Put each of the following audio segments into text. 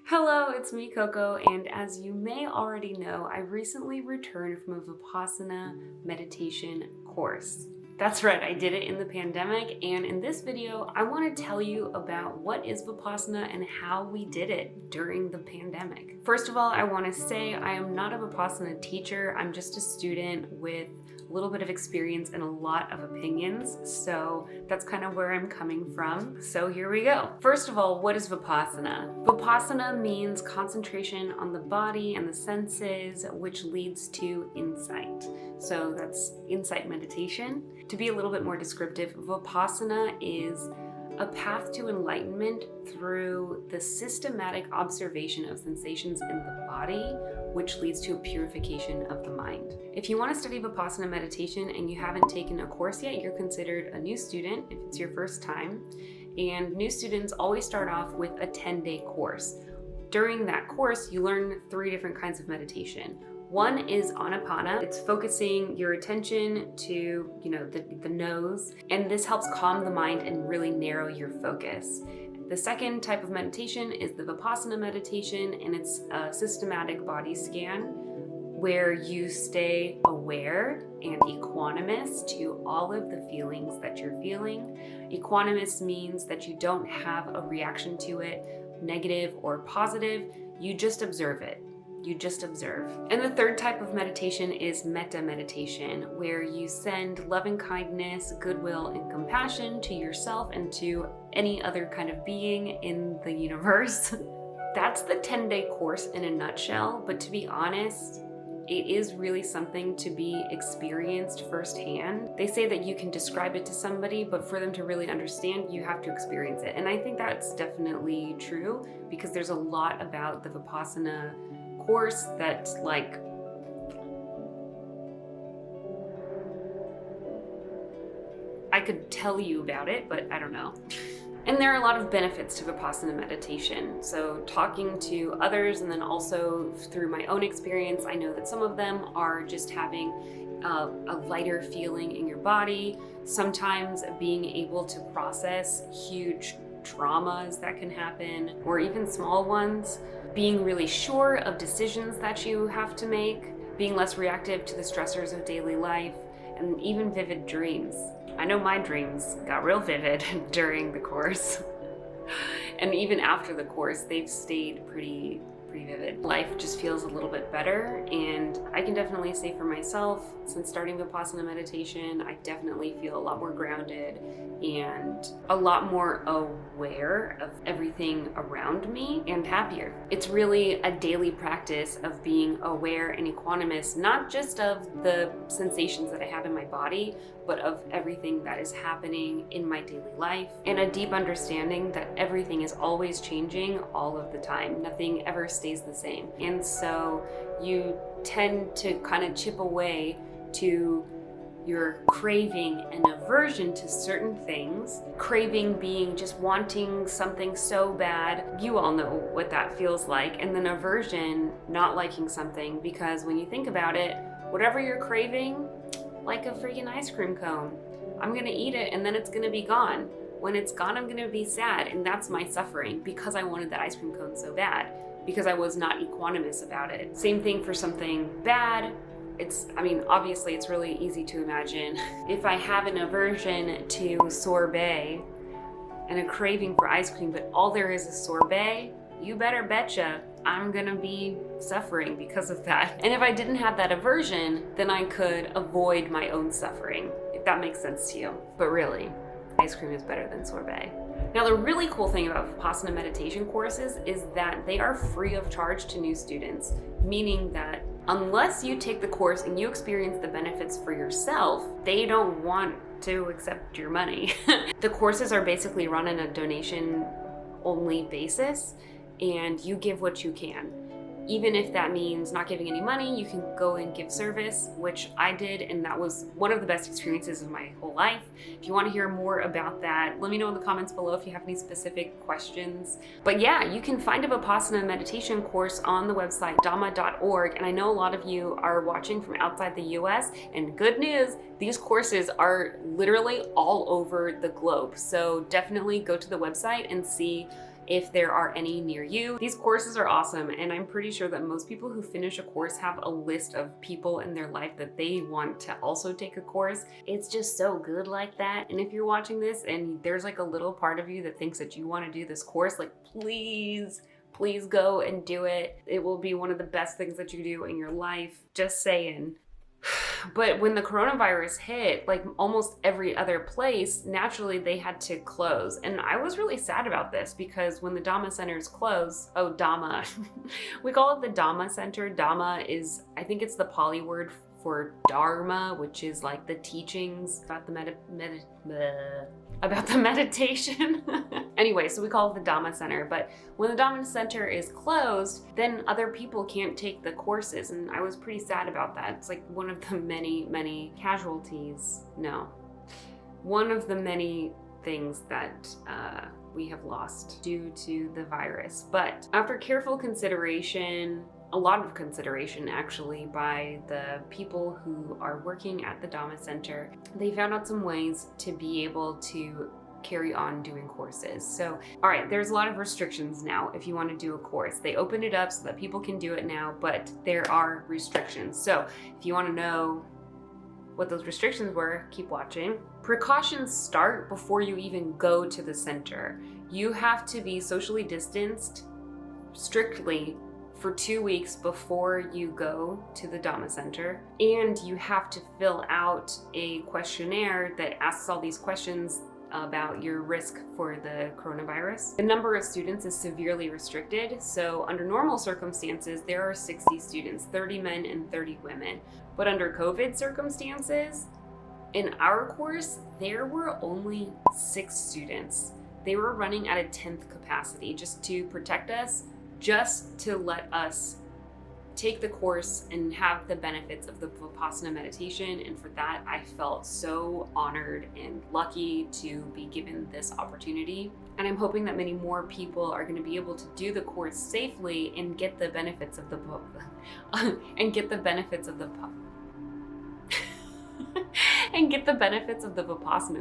Hello, it's me, Coco, and as you may already know, I recently returned from a Vipassana Meditation course. That's right, I did it in the pandemic, and in this video, I want to tell you about what is Vipassana and how we did it during the pandemic. First of all, I want to say I am not a Vipassana teacher, I'm just a student with a little bit of experience and a lot of opinions, so that's kind of where I'm coming from. So here we go. First of all, what is Vipassana? Vipassana means concentration on the body and the senses, which leads to insight. So that's insight meditation. To be a little bit more descriptive, Vipassana is a path to enlightenment through the systematic observation of sensations in the body, which leads to a purification of the mind. If you want to study Vipassana meditation and you haven't taken a course yet, you're considered a new student if it's your first time. And new students always start off with a 10-day course. During that course, you learn 3 different kinds of meditation. One is Anapana. It's focusing your attention to, the nose, and this helps calm the mind and really narrow your focus. The second type of meditation is the Vipassana meditation, and it's a systematic body scan where you stay aware and equanimous to all of the feelings that you're feeling. Equanimous means that you don't have a reaction to it, negative or positive, you just observe it. You just observe. And the third type of meditation is metta meditation, where you send loving kindness, goodwill, and compassion to yourself and to any other kind of being in the universe. That's the 10-day course in a nutshell, but to be honest, it is really something to be experienced firsthand. They say that you can describe it to somebody, but for them to really understand, you have to experience it. And I think that's definitely true because there's a lot about the Vipassana course that's like I could tell you about it, but I don't know. And there are a lot of benefits to Vipassana meditation. So talking to others and then also through my own experience, I know that some of them are just having a lighter feeling in your body, sometimes being able to process huge traumas that can happen, or even small ones, being really sure of decisions that you have to make, being less reactive to the stressors of daily life, and even vivid dreams. I know my dreams got real vivid during the course. And even after the course, they've stayed pretty vivid. Life just feels a little bit better, and I can definitely say for myself, since starting Vipassana meditation, I definitely feel a lot more grounded and a lot more aware of everything around me and happier. It's really a daily practice of being aware and equanimous, not just of the sensations that I have in my body, but of everything that is happening in my daily life, and a deep understanding that everything is always changing all of the time. Nothing ever stays the same. And so you tend to kind of chip away to your craving and aversion to certain things. Craving being just wanting something so bad. You all know what that feels like. And then aversion, not liking something, because when you think about it, whatever you're craving, like a freaking ice cream cone, I'm gonna eat it and then it's gonna be gone. When it's gone, I'm gonna be sad, and that's my suffering because I wanted that ice cream cone so bad, because I was not equanimous about it. Same thing for something bad. Obviously it's really easy to imagine. If I have an aversion to sorbet and a craving for ice cream, but all there is sorbet, you better betcha I'm gonna be suffering because of that. And if I didn't have that aversion, then I could avoid my own suffering, if that makes sense to you. But really, ice cream is better than sorbet. Now, the really cool thing about Vipassana meditation courses is that they are free of charge to new students, meaning that unless you take the course and you experience the benefits for yourself, they don't want to accept your money. The courses are basically run on a donation-only basis, and you give what you can. Even if that means not giving any money, you can go and give service, which I did, and that was one of the best experiences of my whole life. If you want to hear more about that, let me know in the comments below if you have any specific questions. But yeah, you can find a Vipassana meditation course on the website dhamma.org, and I know a lot of you are watching from outside the US, and good news, these courses are literally all over the globe. So definitely go to the website and see if there are any near you. These courses are awesome, and I'm pretty sure that most people who finish a course have a list of people in their life that they want to also take a course. It's just so good like that. And if you're watching this and there's like a little part of you that thinks that you want to do this course, like please go and do it. It will be one of the best things that you do in your life. Just saying. But when the coronavirus hit, like almost every other place, naturally they had to close. And I was really sad about this because when the Dhamma centers close, Dhamma, we call it the Dhamma center. Dhamma is, I think it's the Pali word for Dharma, which is like the teachings about the meditation. Anyway, so we call it the Dhamma Center, but when the Dhamma Center is closed, then other people can't take the courses, and I was pretty sad about that. It's like one of the many casualties. No. One of the many things that we have lost due to the virus. But after careful consideration, a lot of consideration actually by the people who are working at the Dhamma Center, they found out some ways to be able to carry on doing courses. So, all right, there's a lot of restrictions now if you want to do a course. They opened it up so that people can do it now, but there are restrictions. So if you want to know what those restrictions were, keep watching. Precautions start before you even go to the center. You have to be socially distanced strictly for 2 weeks before you go to the Dhamma Center, and you have to fill out a questionnaire that asks all these questions about your risk for the coronavirus. The number of students is severely restricted, so under normal circumstances there are 60 students, 30 men and 30 women. But under COVID circumstances, in our course, there were only 6 students. They were running at a 10th capacity just to protect us, just to let us take the course and have the benefits of the Vipassana meditation. And for that, I felt so honored and lucky to be given this opportunity. And I'm hoping that many more people are going to be able to do the course safely and get the benefits of the Vipassana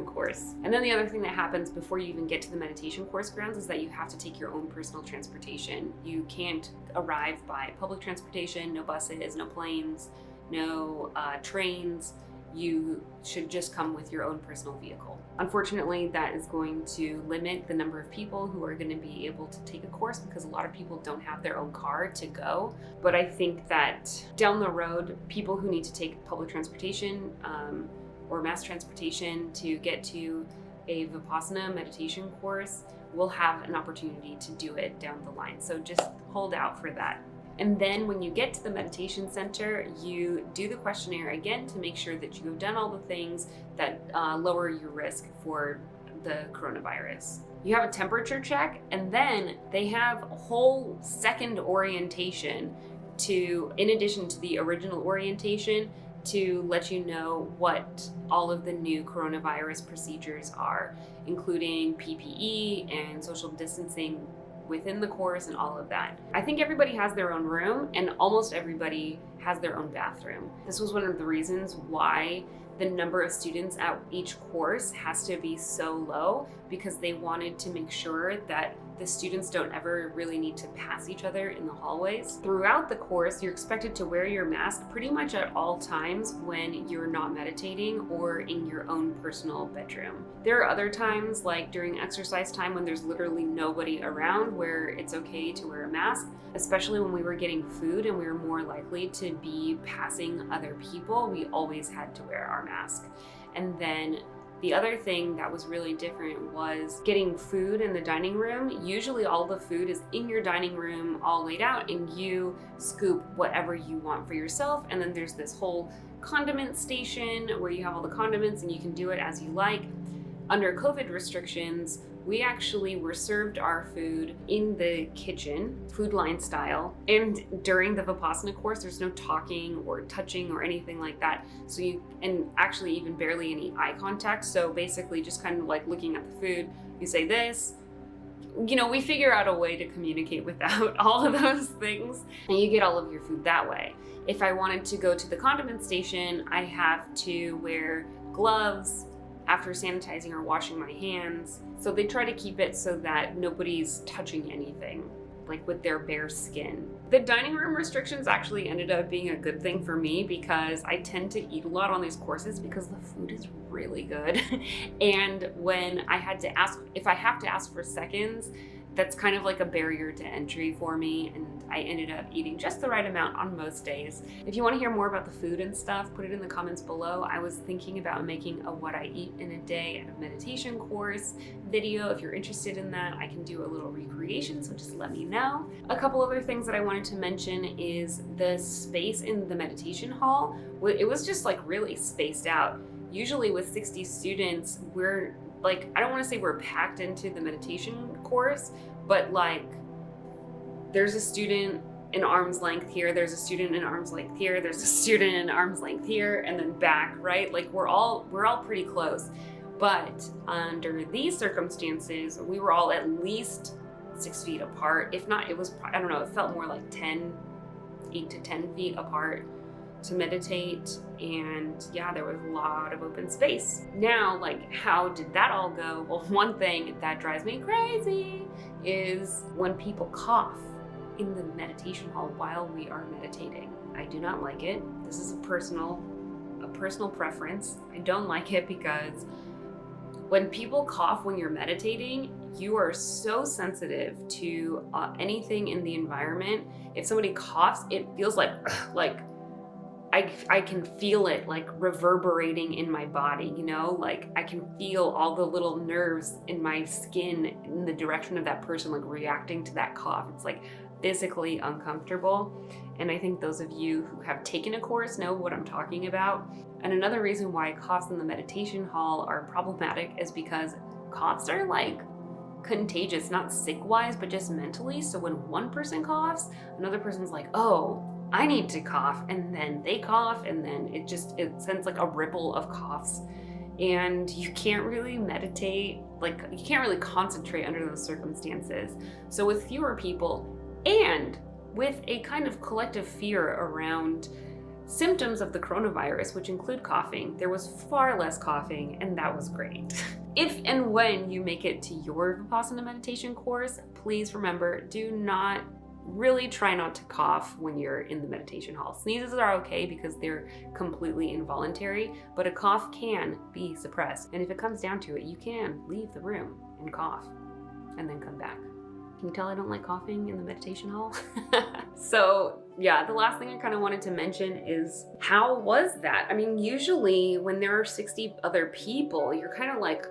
course. And then the other thing that happens before you even get to the meditation course grounds is that you have to take your own personal transportation. You can't arrive by public transportation, no buses, no planes, no trains. You should just come with your own personal vehicle. Unfortunately, that is going to limit the number of people who are going to be able to take a course because a lot of people don't have their own car to go. But I think that down the road, people who need to take public transportation or mass transportation to get to a Vipassana meditation course will have an opportunity to do it down the line. So just hold out for that. And then when you get to the meditation center, you do the questionnaire again to make sure that you have done all the things that lower your risk for the coronavirus. You have a temperature check, and then they have a whole second orientation in addition to the original orientation, to let you know what all of the new coronavirus procedures are, including PPE and social distancing within the course and all of that. I think everybody has their own room, and almost everybody has their own bathroom. This was one of the reasons why the number of students at each course has to be so low, because they wanted to make sure that the students don't ever really need to pass each other in the hallways. Throughout the course, you're expected to wear your mask pretty much at all times when you're not meditating or in your own personal bedroom. There are other times, like during exercise time, when there's literally nobody around, where it's okay to wear a mask, especially when we were getting food and we were more likely to be passing other people. We always had to wear our mask. And then the other thing that was really different was getting food in the dining room. Usually all the food is in your dining room all laid out, and you scoop whatever you want for yourself. And then there's this whole condiment station where you have all the condiments and you can do it as you like. Under COVID restrictions, we actually were served our food in the kitchen, food line style. And during the Vipassana course, there's no talking or touching or anything like that. And actually even barely any eye contact. So basically just kind of like looking at the food, you say this, we figure out a way to communicate without all of those things, and you get all of your food that way. If I wanted to go to the condiment station, I have to wear gloves after sanitizing or washing my hands. So they try to keep it so that nobody's touching anything, like with their bare skin. The dining room restrictions actually ended up being a good thing for me because I tend to eat a lot on these courses because the food is really good. And when I had to ask, if I have to ask for seconds, that's kind of like a barrier to entry for me, and I ended up eating just the right amount on most days. If you want to hear more about the food and stuff, put it in the comments below. I was thinking about making a what I eat in a day and a meditation course video. If you're interested in that, I can do a little recreation, so just let me know. A couple other things that I wanted to mention is the space in the meditation hall. It was just like really spaced out. Usually with 60 students, we're like, I don't want to say we're packed into the meditation course, but like there's a student in arm's length here, there's a student in arm's length here, there's a student in arm's length here, and then back, right? Like we're all pretty close. But under these circumstances, we were all at least 6 feet apart. If not, it was, I don't know, it felt more like 8 to 10 feet apart to meditate. And yeah, there was a lot of open space. Now, like, how did that all go? Well, one thing that drives me crazy is when people cough in the meditation hall while we are meditating. I do not like it. This is a personal preference. I don't like it because when people cough when you're meditating, you are so sensitive to anything in the environment. If somebody coughs, it feels like I can feel it like reverberating in my body, you know, like I can feel all the little nerves in my skin in the direction of that person, like reacting to that cough. It's like physically uncomfortable. And I think those of you who have taken a course know what I'm talking about. And another reason why coughs in the meditation hall are problematic is because coughs are like contagious, not sick-wise, but just mentally. So when one person coughs, another person's like, oh, I need to cough, and then they cough, and then it sends like a ripple of coughs, and you can't really meditate, like you can't really concentrate under those circumstances. So with fewer people and with a kind of collective fear around symptoms of the coronavirus, which include coughing, there was far less coughing, and that was great. If and when you make it to your Vipassana meditation course, please remember, really try not to cough when you're in the meditation hall. Sneezes are okay because they're completely involuntary, but a cough can be suppressed. And if it comes down to it, you can leave the room and cough and then come back. Can you tell I don't like coughing in the meditation hall? So yeah, the last thing I kind of wanted to mention is, how was that? I mean, usually when there are 60 other people, you're kind of like,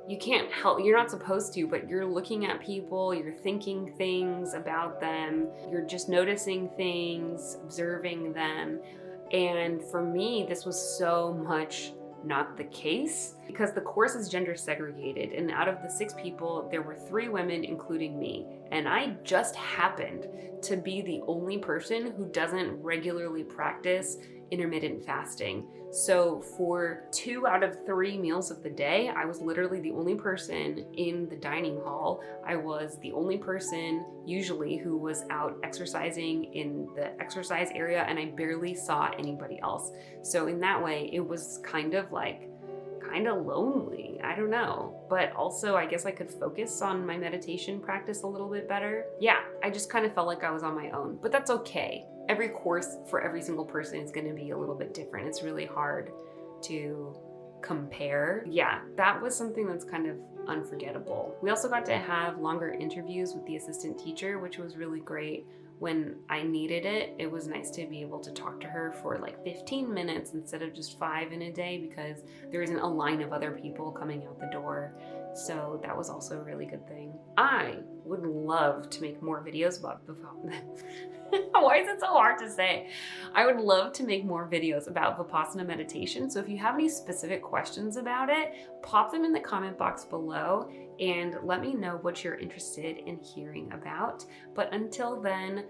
you can't help, you're not supposed to, but you're looking at people, you're thinking things about them, you're just noticing things, observing them. And for me, this was so much not the case because the course is gender segregated, and out of the 6 people, there were 3 women, including me. And I just happened to be the only person who doesn't regularly practice intermittent fasting. So for 2 out of 3 meals of the day, I was literally the only person in the dining hall. I was the only person usually who was out exercising in the exercise area, and I barely saw anybody else. So in that way, it was kind of lonely. I don't know. But also, I guess I could focus on my meditation practice a little bit better. Yeah, I just kind of felt like I was on my own, but that's okay. Every course for every single person is going to be a little bit different. It's really hard to compare. Yeah, that was something that's kind of unforgettable. We also got to have longer interviews with the assistant teacher, which was really great. When I needed it, it was nice to be able to talk to her for like 15 minutes instead of just 5 in a day, because there isn't a line of other people coming out the door. So that was also a really good thing. I would love to make more videos about Vipassana. Why is it so hard to say? I would love to make more videos about Vipassana meditation. So if you have any specific questions about it, pop them in the comment box below and let me know what you're interested in hearing about. But until then,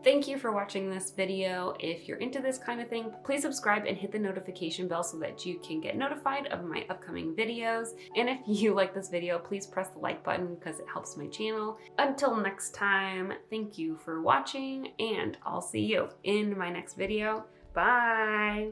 thank you for watching this video. If you're into this kind of thing, please subscribe and hit the notification bell so that you can get notified of my upcoming videos. And if you like this video, please press the like button because it helps my channel. Until next time, thank you for watching, and I'll see you in my next video. Bye.